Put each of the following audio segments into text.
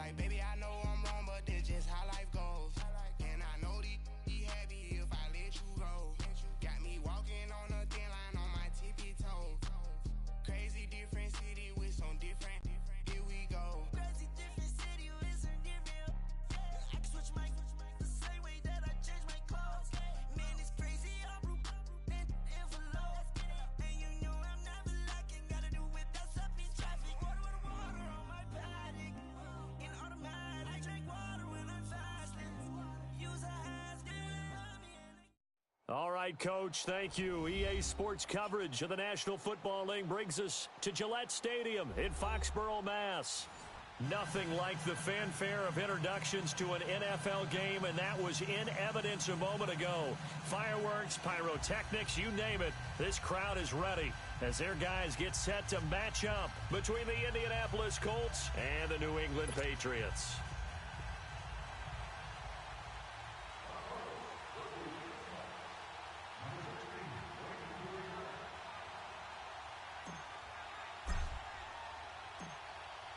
like, baby, I know I'm wrong, but this just how life goes. And I know he happy if I let you go. Got me walking on a thin line on my tippy toes. Crazy different city with some different. Here we go. Crazy different city with some different. I can switch my the same way that I change my clothes. Man, it's crazy. I'm broke and envelope. And you know I'm never lacking. Gotta do it that's up in traffic. Water on my paddock. In automatic. I drink water when I'm fasting. Use a has All right, Coach, thank you. EA Sports coverage of the National Football League brings us to Gillette Stadium in Foxborough, Mass. Nothing like the fanfare of introductions to an NFL game, and that was in evidence a moment ago. Fireworks, pyrotechnics, you name it. This crowd is ready as their guys get set to match up between the Indianapolis Colts and the New England Patriots.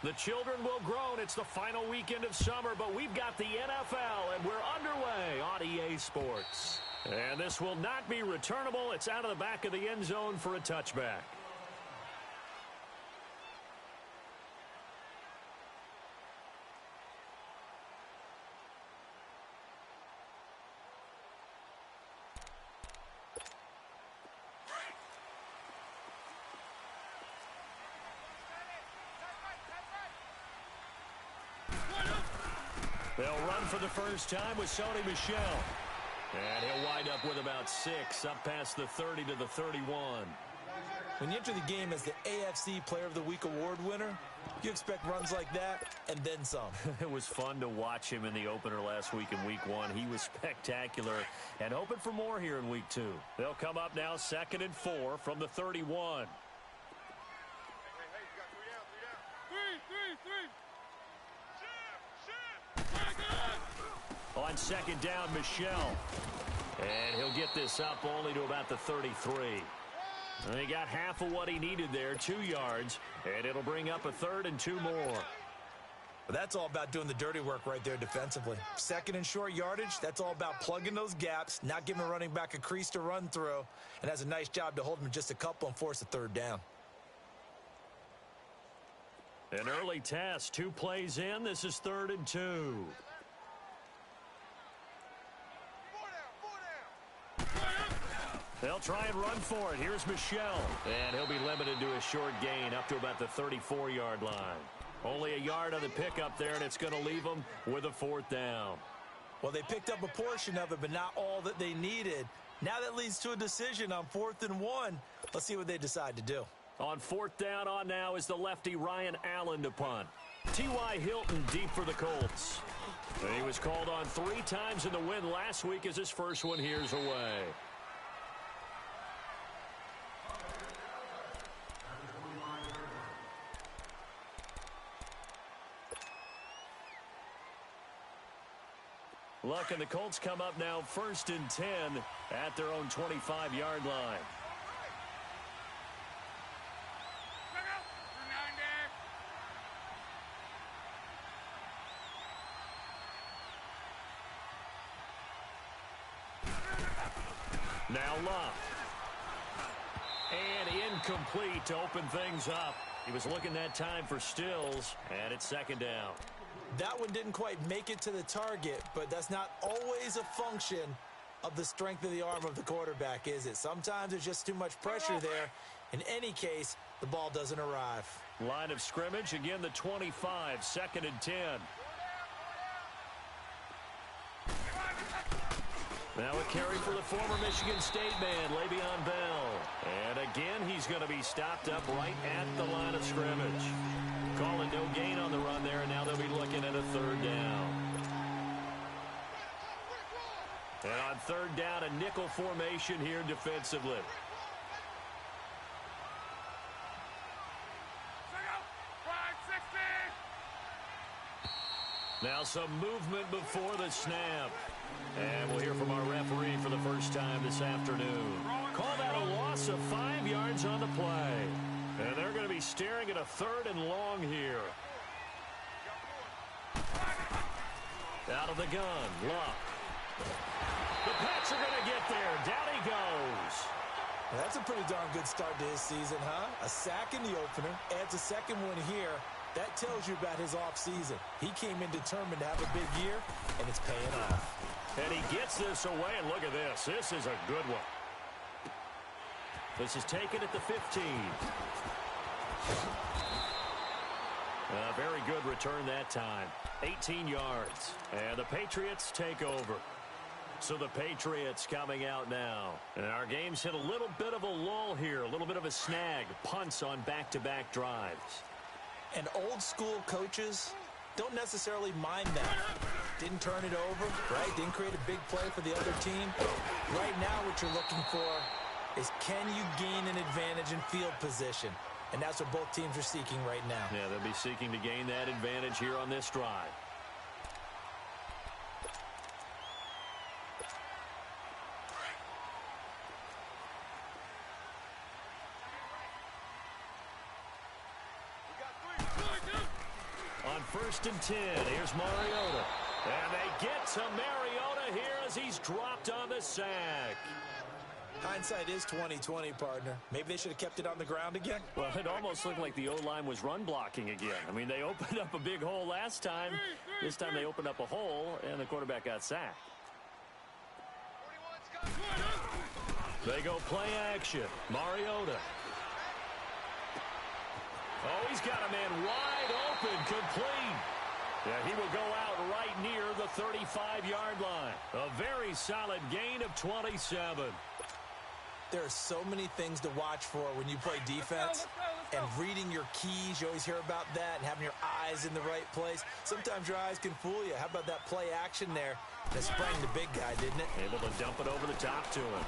The children will groan. It's the final weekend of summer, but we've got the NFL, and we're underway on EA Sports. And this will not be returnable. It's out of the back of the end zone for a touchback. They'll run for the first time with Sony Michel. And he'll wind up with about 6, up past the 30 to the 31. When you enter the game as the AFC Player of the Week award winner, you expect runs like that and then some. It was fun to watch him in the opener last week in Week 1. He was spectacular and hoping for more here in Week 2. They'll come up now 2nd and 4 from the 31. On 2nd down, Michel. And he'll get this up only to about the 33. And he got half of what he needed there, 2 yards, and it'll bring up a 3rd and 2 more. But that's all about doing the dirty work right there defensively. 2nd and short yardage, that's all about plugging those gaps, not giving a running back a crease to run through, and has a nice job to hold him just a couple and force a 3rd down. An early test, 2 plays in. This is 3rd and 2. They'll try and run for it. Here's Michel. And he'll be limited to a short gain up to about the 34-yard line. Only a yard on the pickup there, and it's going to leave them with a 4th down. Well, they picked up a portion of it, but not all that they needed. Now that leads to a decision on 4th and 1. Let's see what they decide to do. On 4th down on now is the lefty Ryan Allen to punt. T.Y. Hilton deep for the Colts. And he was called on 3 times in the win last week as his first one here's away. Look, and the Colts come up now 1st and 10 at their own 25-yard line. Now Luck. And incomplete to open things up. He was looking that time for Stills, and it's 2nd down. That one didn't quite make it to the target, but that's not always a function of the strength of the arm of the quarterback, is it? Sometimes there's just too much pressure there. In any case, the ball doesn't arrive. Line of scrimmage, again the 25, 2nd and 10. Now a carry for the former Michigan State man, Le'Veon Bell. And again, he's going to be stopped up right at the line of scrimmage. Calling no gain on the run there, and now they'll be looking at a 3rd down. And on 3rd down, a nickel formation here defensively. Now some movement before the snap. And we'll hear from our referee for the first time this afternoon. Call that a loss of 5 yards on the play. And they're going to be staring at a 3rd and long here. Out of the gun, Luck. The Pats are going to get there. Down he goes. Well, that's a pretty darn good start to his season, huh? A sack in the opener, adds a second one here. That tells you about his offseason. He came in determined to have a big year, and it's paying off. And he gets this away, and look at this. This is a good one. This is taken at the 15. Very good return that time. 18 yards. And the Patriots take over. So the Patriots coming out now. And our game's hit a little bit of a lull here. A little bit of a snag. Punts on back-to-back drives. And old-school coaches don't necessarily mind that. Didn't turn it over, right? Didn't create a big play for the other team. Right now what you're looking for is can you gain an advantage in field position? And that's what both teams are seeking right now. Yeah, they'll be seeking to gain that advantage here on this drive. On 1st and 10, here's Mariota. And they get to Mariota here as he's dropped on the sack. Hindsight is 20/20, partner. Maybe they should have kept it on the ground again. Well, it almost looked like the O-line was run blocking again. I mean, they opened up a big hole last time. This time they opened up a hole, and the quarterback got sacked. They go play action. Mariota. Oh, he's got a man wide open, complete. Yeah, he will go out right near the 35-yard line. A very solid gain of 27. There are so many things to watch for when you play defense. And reading your keys, you always hear about that, and having your eyes in the right place. Sometimes your eyes can fool you. How about that play action there? That sprang the big guy, didn't it? Able to dump it over the top to him.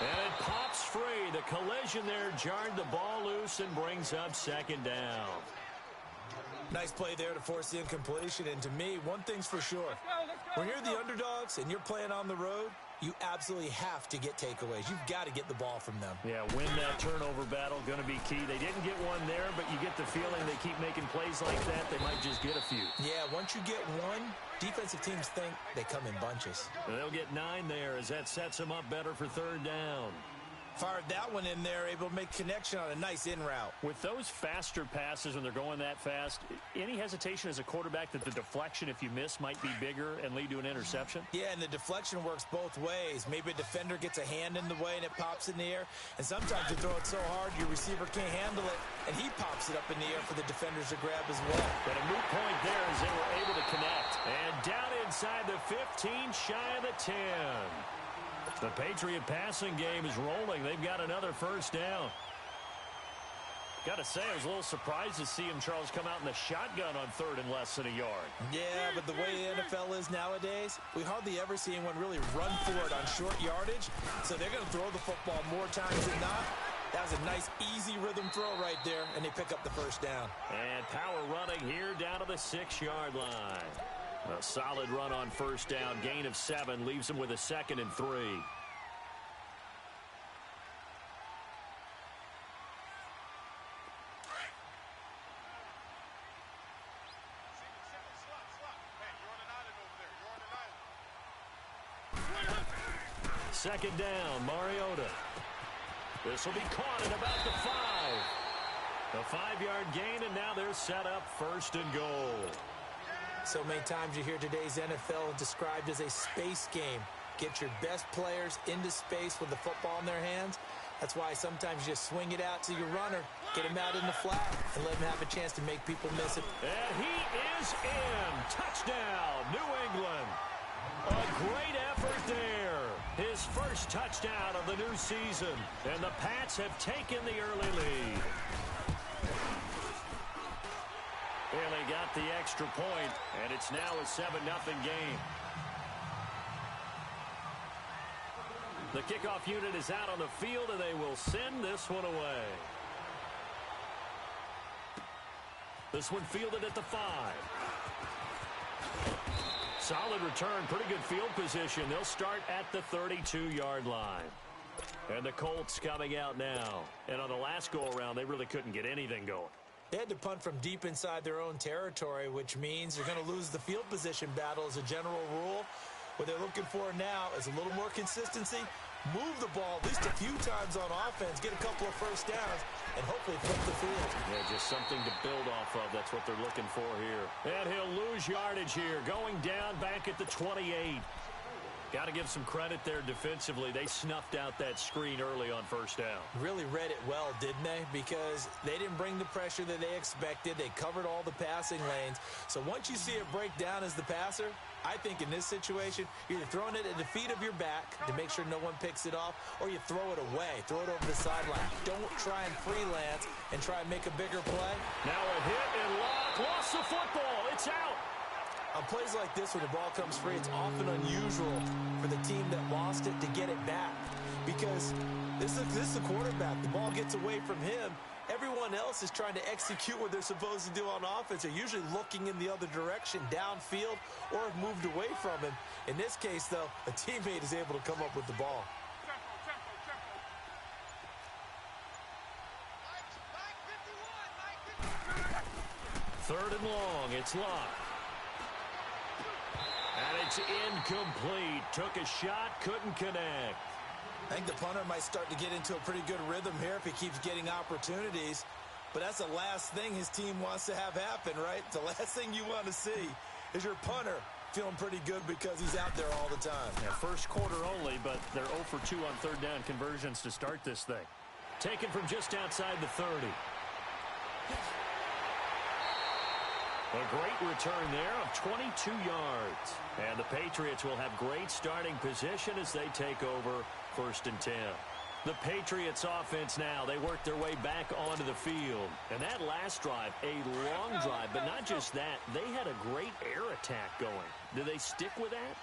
And it pops free. The collision there jarred the ball loose and brings up second down. Nice play there to force the incompletion. And to me, one thing's for sure. When you're the underdogs and you're playing on the road, you absolutely have to get takeaways. You've got to get the ball from them. Yeah, win that turnover battle, going to be key. They didn't get one there, but you get the feeling they keep making plays like that, they might just get a few. Yeah, once you get one, defensive teams think they come in bunches. And they'll get 9 there as that sets them up better for third down. Fired that one in there, able to make connection on a nice in route. With those faster passes when they're going that fast, any hesitation as a quarterback that the deflection, if you miss, might be bigger and lead to an interception? Yeah, and the deflection works both ways. Maybe a defender gets a hand in the way and it pops in the air. And sometimes you throw it so hard your receiver can't handle it, and he pops it up in the air for the defenders to grab as well. But a moot point there as they were able to connect. And down inside the 15, shy of the 10. The Patriot passing game is rolling. They've got another first down. Got to say, I was a little surprised to see him, Charles, come out in the shotgun on 3rd and less than a yard. Yeah, but the way the NFL is nowadays, we hardly ever see anyone really run for it on short yardage. So they're going to throw the football more times than not. That was a nice, easy rhythm throw right there, and they pick up the first down. And power running here down to the 6-yard line. A solid run on first down. Gain of 7 leaves them with a 2nd and 3. Second down, Mariota. This will be caught at about the 5. A 5-yard gain, and now they're set up 1st and goal. So many times you hear today's NFL described as a space game. Get your best players into space with the football in their hands. That's why sometimes you just swing it out to your runner, get him out in the flat, and let him have a chance to make people miss it. And he is in. Touchdown, New England. A great effort there. His first touchdown of the new season. And the Pats have taken the early lead. Well, they got the extra point, and it's now a 7-0 game. The kickoff unit is out on the field, and they will send this one away. This one fielded at the 5. Solid return, pretty good field position. They'll start at the 32-yard line. And the Colts coming out now. And on the last go-around, they really couldn't get anything going. They had to punt from deep inside their own territory, which means you're going to lose the field position battle as a general rule. What they're looking for now is a little more consistency, move the ball at least a few times on offense, get a couple of first downs, and hopefully flip the field. Yeah, just something to build off of. That's what they're looking for here. And he'll lose yardage here, going down back at the 28. Got to give some credit there defensively. They snuffed out that screen early on first down. Really read it well, didn't they? Because they didn't bring the pressure that they expected. They covered all the passing lanes. So once you see it break down as the passer, I think in this situation, you're either throwing it at the feet of your back to make sure no one picks it off, or you throw it away, throw it over the sideline. Don't try and freelance and try and make a bigger play. Now a hit and lock. Lost the football. It's out. On plays like this, when the ball comes free, it's often unusual for the team that lost it to get it back. Because this is the quarterback. The ball gets away from him. Everyone else is trying to execute what they're supposed to do on offense. They're usually looking in the other direction, downfield, or have moved away from him. In this case, though, a teammate is able to come up with the ball. Third and long. It's locked. And it's incomplete. Took a shot, couldn't connect. I think the punter might start to get into a pretty good rhythm here if he keeps getting opportunities. But that's the last thing his team wants to have happen, right? The last thing you want to see is your punter feeling pretty good because he's out there all the time. Yeah, first quarter only, but they're 0 for 2 on third down conversions to start this thing. Taken from just outside the 30. A great return there of 22 yards. And the Patriots will have great starting position as they take over 1st and 10. The Patriots offense now, they work their way back onto the field. And that last drive, a long drive, but not just that, they had a great air attack going. Do they stick with that?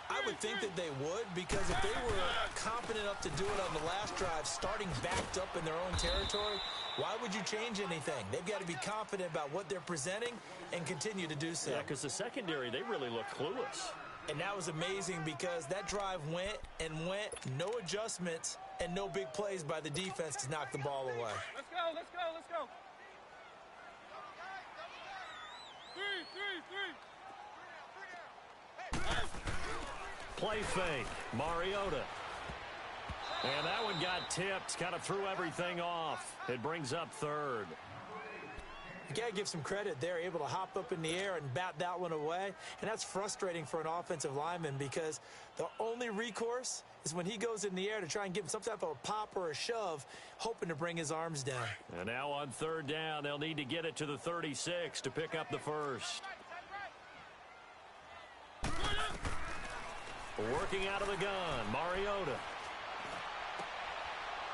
I would think that they would, because if they were confident enough to do it on the last drive, starting backed up in their own territory, why would you change anything? They've got to be confident about what they're presenting and continue to do so. Yeah, because the secondary, they really look clueless. And that was amazing because that drive went and went, no adjustments, and no big plays by the defense to knock the ball away. Let's go, let's go, let's go. Three. Play fake, Mariota. And that one got tipped, kind of threw everything off. It brings up third. You got to give some credit. They're able to hop up in the air and bat that one away. And that's frustrating for an offensive lineman because the only recourse is when he goes in the air to try and give him some type of a pop or a shove, hoping to bring his arms down. And now on third down, they'll need to get it to the 36 to pick up the first. Working out of the gun, Mariota.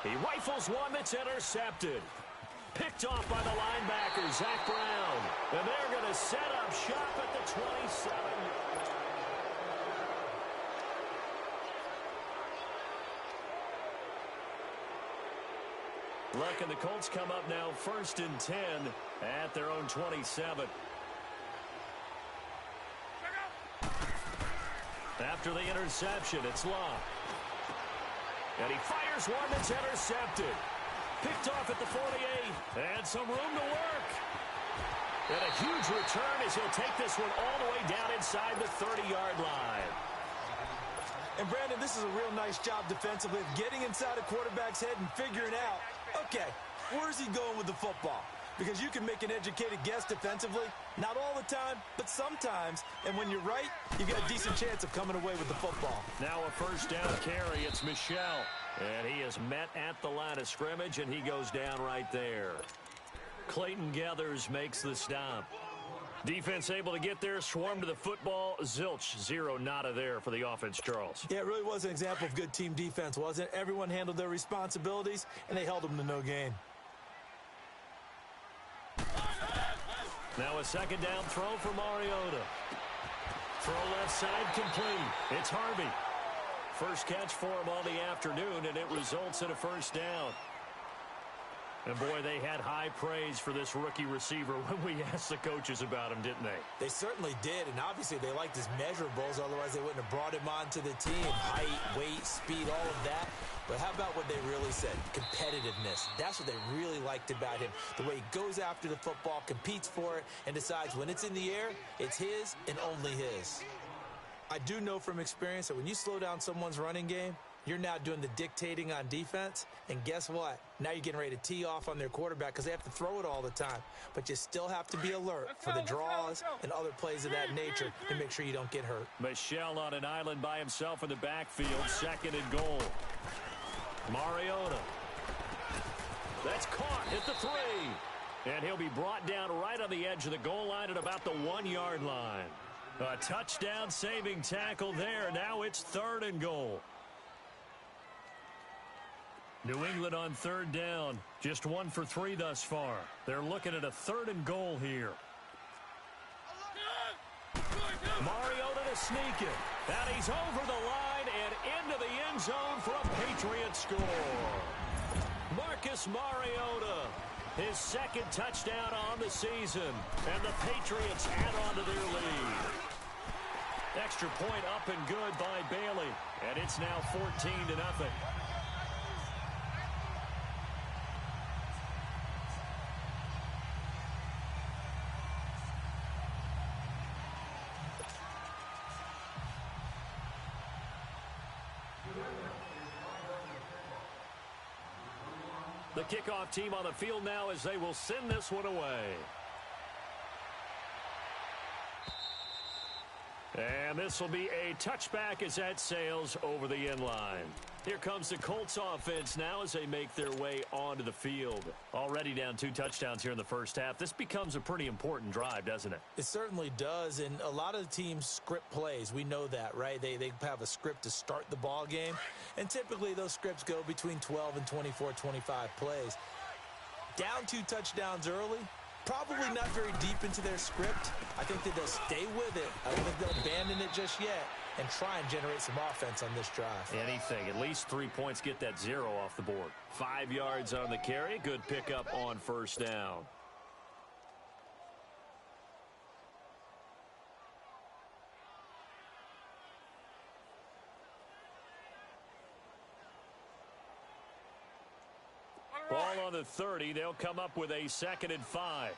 He rifles one that's intercepted. Picked off by the linebacker, Zach Brown. And they're going to set up shop at the 27. Look, and the Colts come up now 1st and 10 at their own 27. After the interception, it's locked. And he fires one that's intercepted. Picked off at the 48. And some room to work. And a huge return as he'll take this one all the way down inside the 30-yard line. And, Brandon, this is a real nice job defensively of getting inside a quarterback's head and figuring out, okay, where's he going with the football? Because you can make an educated guess defensively. Not all the time, but sometimes. And when you're right, you've got a decent chance of coming away with the football. Now a first down carry. It's Michel. And he is met at the line of scrimmage, and he goes down right there. Clayton Gathers makes the stop. Defense able to get there, swarm to the football. Zilch, zero nada there for the offense, Charles. Yeah, it really was an example of good team defense, wasn't it? Everyone handled their responsibilities, and they held them to no gain. Now a second down throw for Mariota. Throw left side complete. It's Harvey. First catch for him on the afternoon, and it results in a first down. And, boy, they had high praise for this rookie receiver when we asked the coaches about him, didn't they? They certainly did, and obviously they liked his measurables. Otherwise, they wouldn't have brought him onto the team. Height, weight, speed, all of that. But how about what they really said? Competitiveness. That's what they really liked about him. The way he goes after the football, competes for it, and decides when it's in the air, it's his and only his. I do know from experience that when you slow down someone's running game, you're now doing the dictating on defense, and guess what? Now you're getting ready to tee off on their quarterback because they have to throw it all the time. But you still have to be alert for the draws and other plays of that nature to make sure you don't get hurt. Michel on an island by himself in the backfield, 2nd and goal. Mariota. That's caught at the 3. And he'll be brought down right on the edge of the goal line at about the 1-yard line. A touchdown-saving tackle there. Now it's 3rd and goal. New England on 3rd down. Just 1 for 3 thus far. They're looking at a 3rd and goal here. Mariota to sneak it. And he's over the line and into the end zone for a Patriot score. Marcus Mariota, his 2nd touchdown on the season. And the Patriots add on to their lead. Extra point up and good by Bailey. And it's now 14-0. The kickoff team on the field now as they will send this one away. And this will be a touchback as that sails over the end line. Here comes the Colts offense now as they make their way onto the field. Already down 2 touchdowns here in the first half. This becomes a pretty important drive, doesn't it? It certainly does, and a lot of the teams script plays. We know that, right? They have a script to start the ball game, and typically those scripts go between 12 and 24, 25 plays. Down 2 touchdowns early, probably not very deep into their script. I think that they'll stay with it. I don't think they'll abandon it just yet and try and generate some offense on this drive. Anything. At least 3 points, get that 0 off the board. 5 yards on the carry. Good pickup on 1st down. Ball on the 30. They'll come up with a 2nd and 5.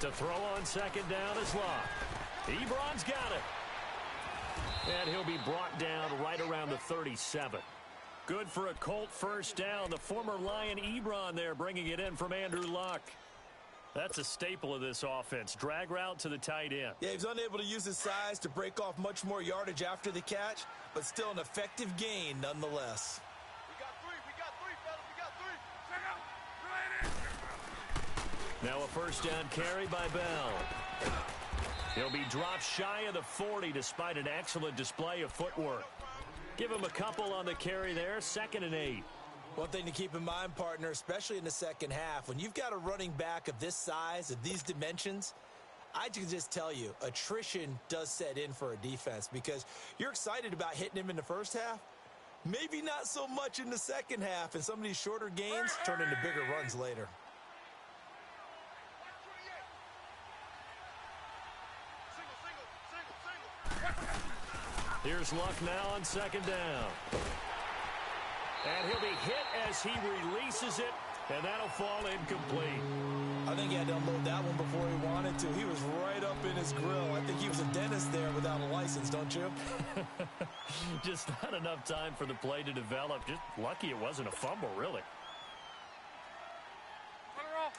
To throw on 2nd down is Locke. Ebron's got it. And he'll be brought down right around the 37. Good for a Colt 1st down. The former Lion Ebron there bringing it in from Andrew Luck. That's a staple of this offense. Drag route to the tight end. Yeah, he was unable to use his size to break off much more yardage after the catch, but still an effective gain nonetheless. We got 3, fellas. We got 3. Check out. Now a 1st down carry by Bell. He'll be dropped shy of the 40 despite an excellent display of footwork. Give him a couple on the carry there. 2nd and 8. One thing to keep in mind, partner, especially in the second half, when you've got a running back of this size, of these dimensions, I can just tell you, attrition does set in for a defense because you're excited about hitting him in the first half. Maybe not so much in the second half, and some of these shorter gains turn into bigger runs later. Here's Luck now on 2nd down. And he'll be hit as he releases it, and that'll fall incomplete. I think he had to unload that one before he wanted to. He was right up in his grill. I think he was a dentist there without a license, don't you? Just not enough time for the play to develop. Just lucky it wasn't a fumble, really.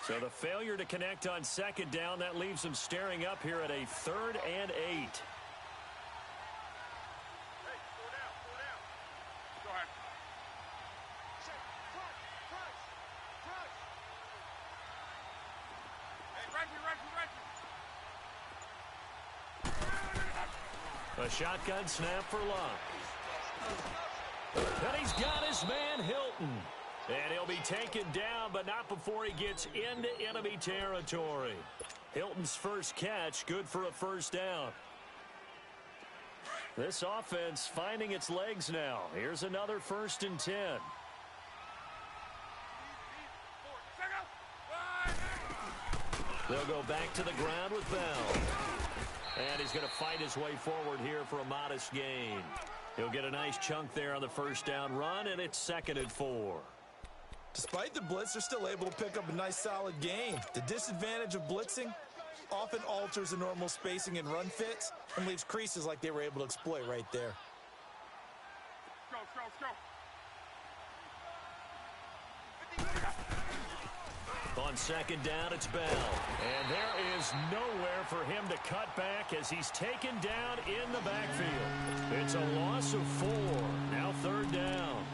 So the failure to connect on 2nd down, that leaves him staring up here at a 3rd and 8. A shotgun snap for Luck. And he's got his man Hilton. And he'll be taken down, but not before he gets into enemy territory. Hilton's first catch, good for a 1st down. This offense finding its legs now. Here's another 1st and 10. They'll go back to the ground with Bell. And he's going to fight his way forward here for a modest gain. He'll get a nice chunk there on the 1st down run, and it's 2nd and 4. Despite the blitz, they're still able to pick up a nice solid gain. The disadvantage of blitzing often alters the normal spacing and run fits and leaves creases like they were able to exploit right there. Let's go. On 2nd down, it's Bell. And there is nowhere for him to cut back as he's taken down in the backfield. It's a loss of 4. Now 3rd down.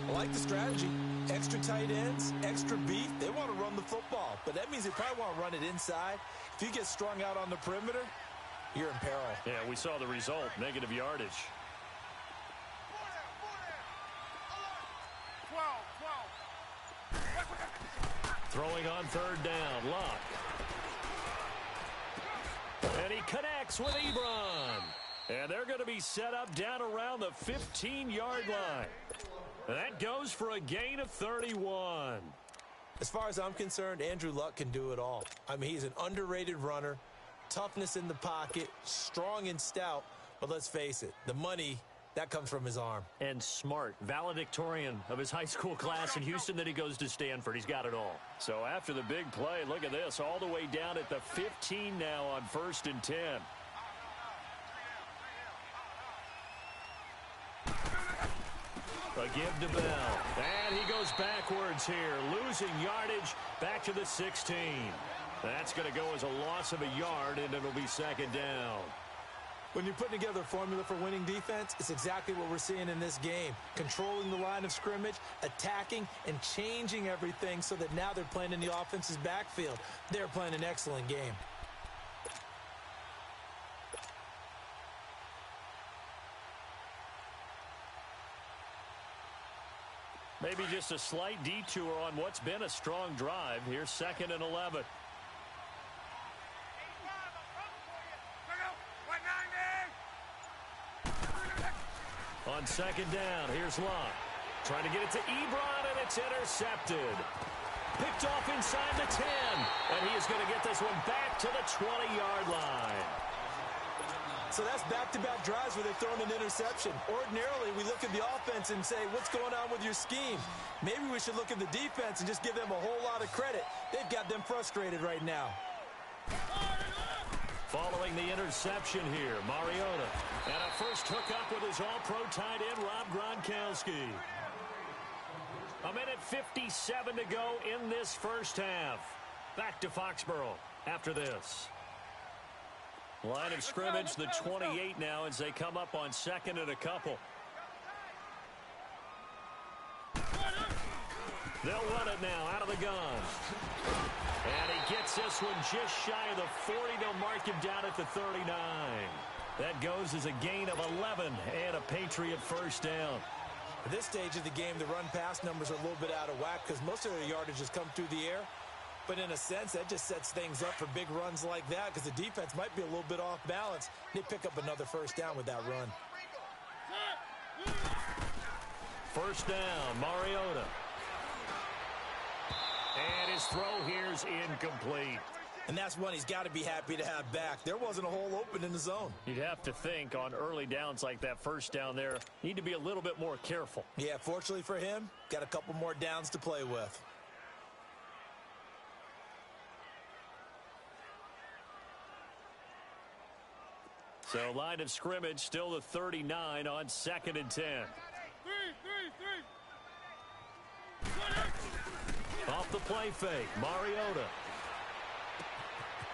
I like the strategy. Extra tight ends, extra beef. They want to run the football, but that means they probably want to run it inside. If you get strung out on the perimeter, you're in peril. Yeah, we saw the result, negative yardage. 12. Throwing on 3rd down, Luck. And he connects with Ebron. And they're going to be set up down around the 15-yard line. That goes for a gain of 31. As far as I'm concerned, Andrew Luck can do it all. I mean, he's an underrated runner, toughness in the pocket, strong and stout. But let's face it, the money, that comes from his arm. And smart, valedictorian of his high school class in Houston. Then he goes to Stanford. He's got it all. So after the big play, look at this, all the way down at the 15 now on 1st and 10. A give to Bell. And he goes backwards here, losing yardage back to the 16. That's going to go as a loss of a yard, and it'll be 2nd down. When you're putting together a formula for winning defense, it's exactly what we're seeing in this game. Controlling the line of scrimmage, attacking, and changing everything so that now they're playing in the offense's backfield. They're playing an excellent game. Maybe just a slight detour on what's been a strong drive. Here's 2nd and 11. On 2nd down, here's Luck. Trying to get it to Ebron, and it's intercepted. Picked off inside the 10, and he is going to get this one back to the 20-yard line. So that's back-to-back drives where they've thrown an interception. Ordinarily, we look at the offense and say, what's going on with your scheme? Maybe we should look at the defense and just give them a whole lot of credit. They've got them frustrated right now. Following the interception here, Mariota. And a first hookup with his all-pro tight end, Rob Gronkowski. A minute 57 to go in this 1st half. Back to Foxborough after this. Line of scrimmage, the 28 now as they come up on 2nd and a couple. They'll run it now out of the gun. And he gets this one just shy of the 40. They'll mark him down at the 39. That goes as a gain of 11 and a Patriot 1st down. At this stage of the game, the run-pass numbers are a little bit out of whack because most of their yardage has come through the air. But in a sense, that just sets things up for big runs like that because the defense might be a little bit off balance. They pick up another 1st down with that run. 1st down, Mariota. And his throw here's incomplete. And that's one he's got to be happy to have back. There wasn't a hole open in the zone. You'd have to think on early downs like that 1st down there, need to be a little bit more careful. Yeah, fortunately for him, got a couple more downs to play with. So line of scrimmage still the 39 on 2nd and 10. Off the play fake, Mariota.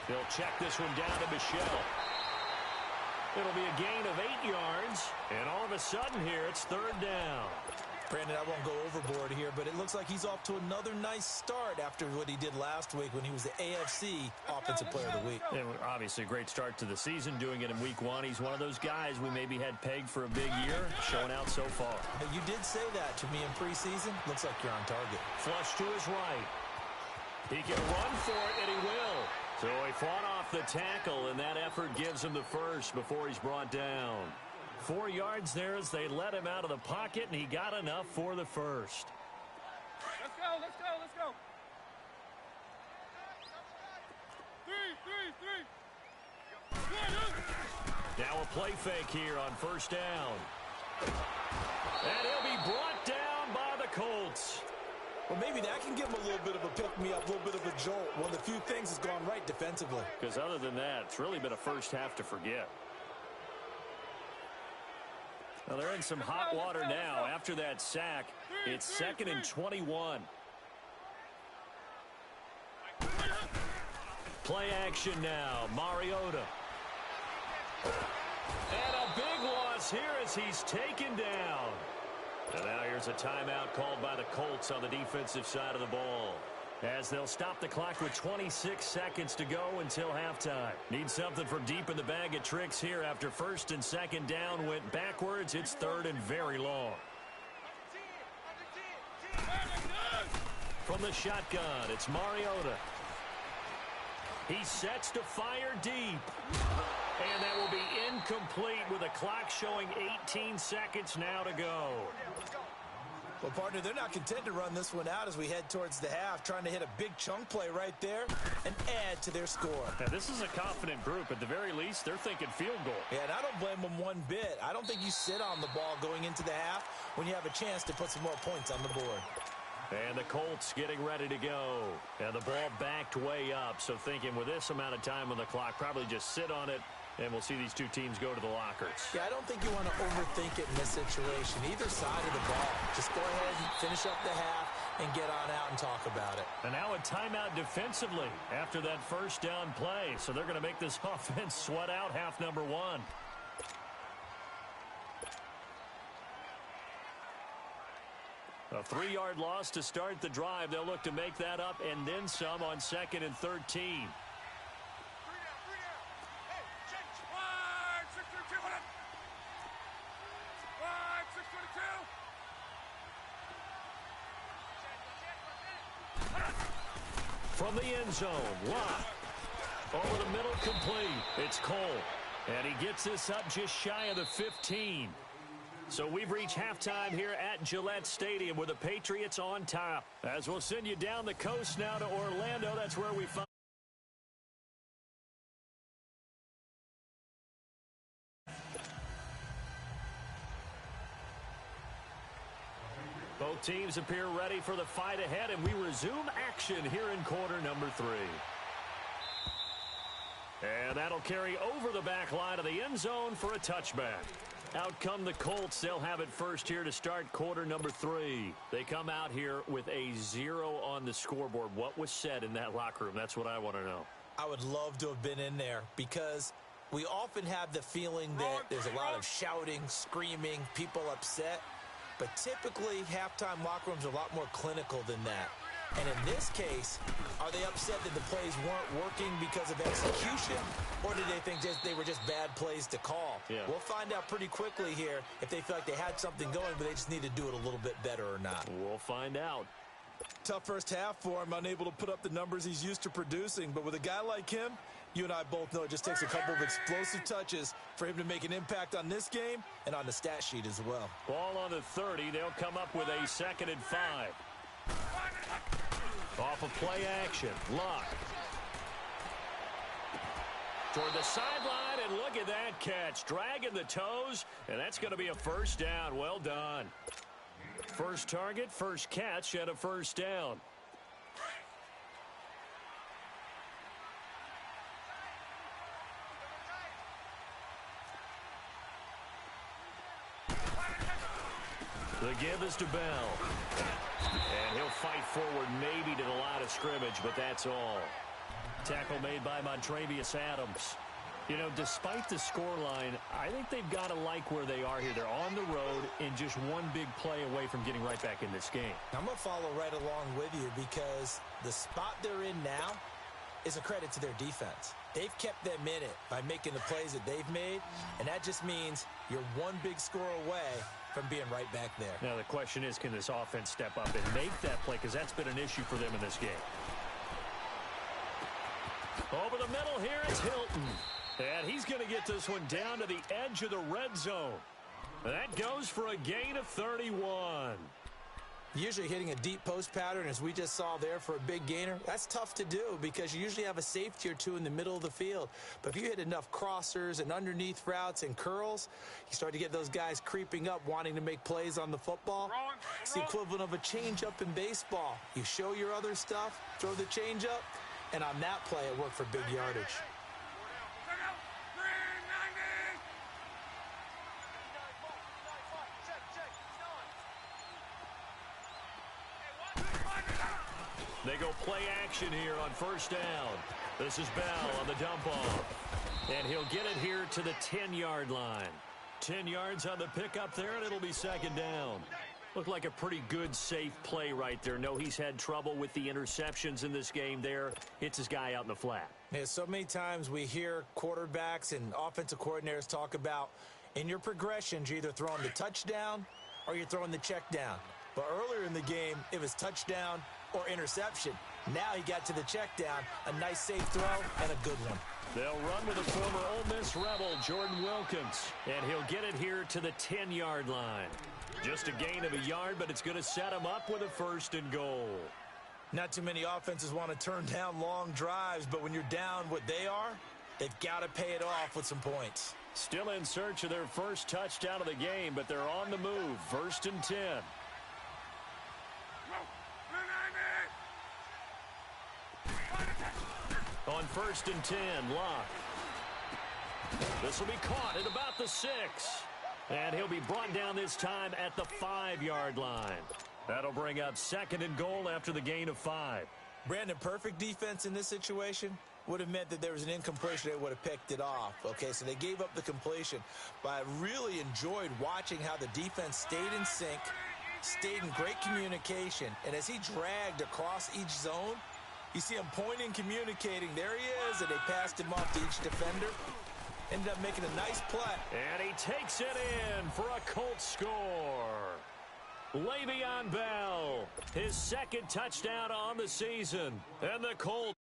He'll check this one down to Michelle. It'll be a gain of 8 yards, and all of a sudden here it's 3rd down. Brandon, I won't go overboard here, but it looks like he's off to another nice start after what he did last week when he was the AFC Offensive Player of the Week. And obviously a great start to the season, doing it in week 1. He's one of those guys we maybe had pegged for a big year, showing out so far. But you did say that to me in preseason. Looks like you're on target. Flush to his right. He can run for it, and he will. So he fought off the tackle, and that effort gives him the first before he's brought down. 4 yards there as they let him out of the pocket, and he got enough for the first. Let's go, let's go, let's go. Three. Now a play fake here on first down. And he'll be brought down by the Colts. Well, maybe that can give him a little bit of a pick-me-up, a little bit of a jolt. One of the few things has gone right defensively. Because other than that, it's really been a first half to forget. Well, they're in some hot water now after that sack. It's 2nd and 21. Play action now. Mariota. And a big loss here as he's taken down. And now here's a timeout called by the Colts on the defensive side of the ball, as they'll stop the clock with 26 seconds to go until halftime. Need something from deep in the bag of tricks here after first and second down went backwards. It's 3rd and very long. From the shotgun, it's Mariota. He sets to fire deep. And that will be incomplete with the clock showing 18 seconds now to go. Well, partner, they're not content to run this one out as we head towards the half, trying to hit a big chunk play right there and add to their score. Now, this is a confident group. At the very least, they're thinking field goal. Yeah, and I don't blame them one bit. I don't think you sit on the ball going into the half when you have a chance to put some more points on the board. And the Colts getting ready to go. And the ball backed way up, so thinking with this amount of time on the clock, probably just sit on it. And we'll see these two teams go to the lockers. Yeah, I don't think you want to overthink it in this situation. Either side of the ball. Just go ahead and finish up the half and get on out and talk about it. And now a timeout defensively after that first down play. So they're going to make this offense sweat out half number one. A 3-yard loss to start the drive. They'll look to make that up and then some on 2nd and 13. From the end zone, Locke. Over the middle, complete. It's Cole. And he gets this up just shy of the 15. So we've reached halftime here at Gillette Stadium with the Patriots on top. As we'll send you down the coast now to Orlando. That's where we find. Both teams appear ready for the fight ahead, and we resume action here in quarter number 3. And that'll carry over the back line of the end zone for a touchback. Out come the Colts. They'll have it first here to start quarter number 3. They come out here with a 0 on the scoreboard. What was said in that locker room? That's what I want to know. I would love to have been in there because we often have the feeling that there's a lot of shouting, screaming, people upset. But typically, halftime locker rooms are a lot more clinical than that. And in this case, are they upset that the plays weren't working because of execution? Or did they think they were just bad plays to call? Yeah. We'll find out pretty quickly here if they feel like they had something going, but they just need to do it a little bit better or not. We'll find out. Tough first half for him, unable to put up the numbers he's used to producing. But with a guy like him, you and I both know it just takes a couple of explosive touches for him to make an impact on this game and on the stat sheet as well. Ball on the 30. They'll come up with a 2nd and 5. Off of play action. Locke. Toward the sideline, and look at that catch. Dragging the toes, and that's going to be a first down. Well done. First target, first catch, and a first down. The give is to Bell. And he'll fight forward maybe to the line of scrimmage, but that's all. Tackle made by Montrevious Adams. You know, despite the scoreline, I think they've got to like where they are here. They're on the road and just one big play away from getting right back in this game. I'm going to follow right along with you because the spot they're in now is a credit to their defense. They've kept them in it by making the plays that they've made, and that just means you're one big score away from being right back there. Now, the question is, can this offense step up and make that play? Because that's been an issue for them in this game. Over the middle here, it's Hilton. And he's going to get this one down to the edge of the red zone. That goes for a gain of 31. Usually hitting a deep post pattern, as we just saw there, for a big gainer, that's tough to do because you usually have a safety or two in the middle of the field. But if you hit enough crossers and underneath routes and curls, you start to get those guys creeping up, wanting to make plays on the football. It's the equivalent of a changeup in baseball. You show your other stuff, throw the changeup, and on that play, it worked for big yardage. They go play action here on first down. This is Bell on the dump off. And he'll get it here to the 10-yard line. 10 yards on the pickup there, and it'll be second down. Looked like a pretty good, safe play right there. No, he's had trouble with the interceptions in this game there. Hits his guy out in the flat. Yeah, so many times we hear quarterbacks and offensive coordinators talk about, in your progressions, you're either throwing the touchdown or you're throwing the check down. But earlier in the game, it was touchdown or interception. Now he got to the check down, a nice safe throw, and a good one. They'll run with a former Ole Miss Rebel, Jordan Wilkins, and he'll get it here to the 10-yard line. Just a gain of a yard, but it's going to set him up with a first and goal. Not too many offenses want to turn down long drives, but when you're down what they are, they've got to pay it off with some points. Still in search of their first touchdown of the game, but they're on the move. First and 10. On first and 10, Locke. This will be caught at about the 6. And he'll be brought down this time at the 5-yard line. That'll bring up second and goal after the gain of 5. Brandon, perfect defense in this situation would have meant that there was an incompletion. They would have picked it off. Okay, so they gave up the completion. But I really enjoyed watching how the defense stayed in sync, stayed in great communication. And as he dragged across each zone, you see him pointing, communicating. There he is, and they passed him off to each defender. Ended up making a nice play. And he takes it in for a Colts score. Le'Veon Bell, his second touchdown on the season. And the Colts